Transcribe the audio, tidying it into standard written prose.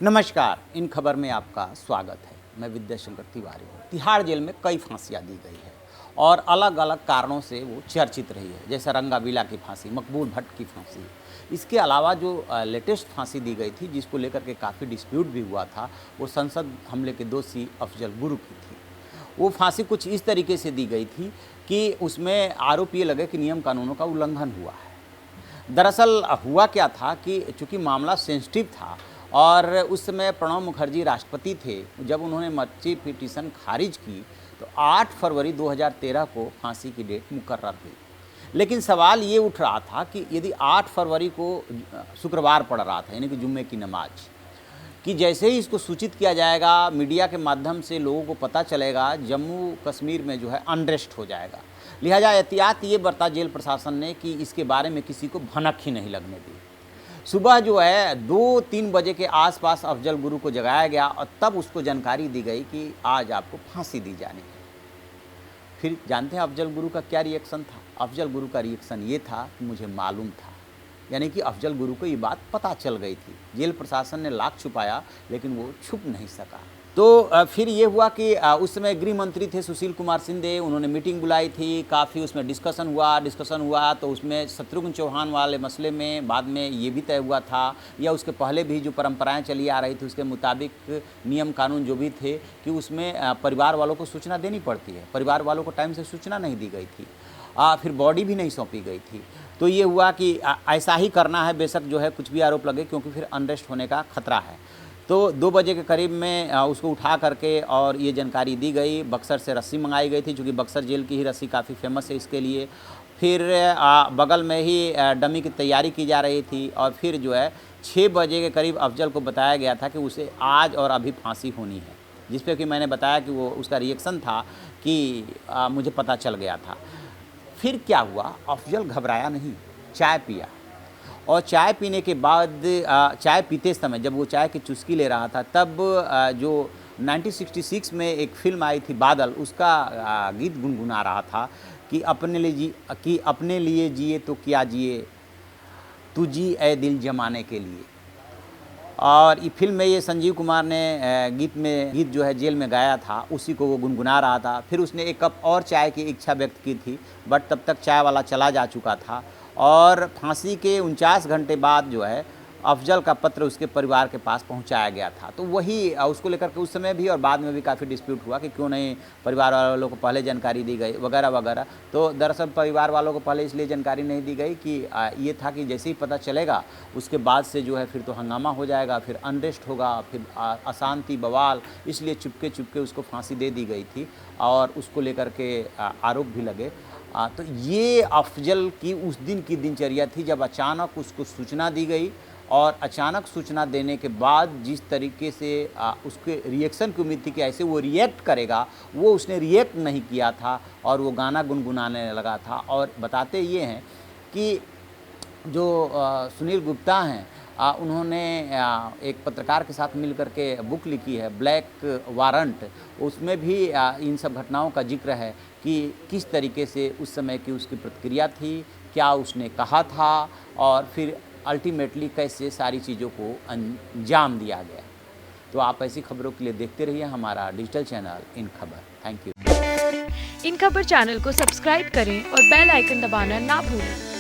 नमस्कार, इन खबर में आपका स्वागत है। मैं विद्याशंकर तिवारी हूँ। तिहाड़ जेल में कई फांसियाँ दी गई है और अलग अलग कारणों से वो चर्चित रही है, जैसे रंगाबिला की फांसी, मकबूल भट्ट की फांसी। इसके अलावा जो लेटेस्ट फांसी दी गई थी, जिसको लेकर के काफ़ी डिस्प्यूट भी हुआ था, वो संसद हमले के दोषी अफजल गुरु की थी। वो फांसी कुछ इस तरीके से दी गई थी कि उसमें आरोप ये लगे कि नियम कानूनों का उल्लंघन हुआ है। दरअसल हुआ क्या था कि चूँकि मामला सेंसिटिव था और उस समय प्रणब मुखर्जी राष्ट्रपति थे, जब उन्होंने मर्ची पिटीशन खारिज की तो 8 फरवरी 2013 को फांसी की डेट मुकर्रर हुई। लेकिन सवाल ये उठ रहा था कि यदि 8 फरवरी को शुक्रवार पड़ रहा था, यानी कि जुम्मे की नमाज, कि जैसे ही इसको सूचित किया जाएगा, मीडिया के माध्यम से लोगों को पता चलेगा, जम्मू कश्मीर में जो है अनरेस्ट हो जाएगा। लिहाजा एहतियात ये बरता जेल प्रशासन ने कि इसके बारे में किसी को भनक ही नहीं लगने दी। सुबह जो है 2-3 बजे के आसपास अफजल गुरु को जगाया गया और तब उसको जानकारी दी गई कि आज आपको फांसी दी जानी है। फिर जानते हैं अफजल गुरु का क्या रिएक्शन था? अफजल गुरु का रिएक्शन ये था कि मुझे मालूम था, यानी कि अफजल गुरु को ये बात पता चल गई थी। जेल प्रशासन ने लाख छुपाया लेकिन वो छुप नहीं सका। तो फिर ये हुआ कि उस समय गृह मंत्री थे सुशील कुमार शिंदे, उन्होंने मीटिंग बुलाई थी, काफ़ी उसमें डिस्कशन हुआ तो उसमें शत्रुघ्न चौहान वाले मसले में बाद में ये भी तय हुआ था, या उसके पहले भी जो परंपराएं चली आ रही थी उसके मुताबिक नियम कानून जो भी थे कि उसमें परिवार वालों को सूचना देनी पड़ती है। परिवार वालों को टाइम से सूचना नहीं दी गई थी, फिर बॉडी भी नहीं सौंपी गई थी। तो ये हुआ कि ऐसा ही करना है, बेशक जो है कुछ भी आरोप लगे, क्योंकि फिर अनरेस्ट होने का खतरा है। तो 2 बजे के करीब में उसको उठा करके और ये जानकारी दी गई। बक्सर से रस्सी मंगाई गई थी, चूँकि बक्सर जेल की ही रस्सी काफ़ी फेमस है इसके लिए। फिर बगल में ही डमी की तैयारी की जा रही थी और फिर जो है 6 बजे के करीब अफजल को बताया गया था कि उसे आज और अभी फांसी होनी है, जिस पे कि मैंने बताया कि वो उसका रिएक्शन था कि मुझे पता चल गया था। फिर क्या हुआ, अफजल घबराया नहीं, चाय पिया और चाय पीने के बाद चाय पीते समय जब वो चाय की चुस्की ले रहा था, तब जो 1966 में एक फ़िल्म आई थी बादल, उसका गीत गुनगुना रहा था कि अपने लिए जिए तो क्या जिए, तू जी ए दिल जमाने के लिए। और ये फिल्म में ये संजीव कुमार ने गीत जो है जेल में गाया था, उसी को वो गुनगुना रहा था। फिर उसने एक कप और चाय की इच्छा व्यक्त की थी, बट तब तक चाय वाला चला जा चुका था और फांसी के 49 घंटे बाद जो है अफजल का पत्र उसके परिवार के पास पहुंचाया गया था। तो वही उसको लेकर के उस समय भी और बाद में भी काफ़ी डिस्प्यूट हुआ कि क्यों नहीं परिवार वालों को पहले जानकारी दी गई वगैरह वगैरह। तो दरअसल परिवार वालों को पहले इसलिए जानकारी नहीं दी गई कि ये था कि जैसे ही पता चलेगा उसके बाद से जो है फिर तो हंगामा हो जाएगा, फिर अनरेस्ट होगा, फिर अशांति बवाल, इसलिए चुपके चुपके उसको फांसी दे दी गई थी और उसको लेकर के आरोप भी लगे। तो ये अफजल की उस दिन की दिनचर्या थी जब अचानक उसको सूचना दी गई और अचानक सूचना देने के बाद जिस तरीके से उसके रिएक्शन की उम्मीद थी कि ऐसे वो रिएक्ट करेगा, वो उसने रिएक्ट नहीं किया था और वो गाना गुनगुनाने लगा था। और बताते ये हैं कि जो सुनील गुप्ता हैं, उन्होंने एक पत्रकार के साथ मिलकर के बुक लिखी है ब्लैक वारंट, उसमें भी इन सब घटनाओं का जिक्र है कि किस तरीके से उस समय की उसकी प्रतिक्रिया थी, क्या उसने कहा था और फिर अल्टीमेटली कैसे सारी चीज़ों को अंजाम दिया गया। तो आप ऐसी खबरों के लिए देखते रहिए हमारा डिजिटल चैनल इन खबर। Thank you. इन खबर चैनल को सब्सक्राइब करें और बेल आइकन दबाना ना भूलें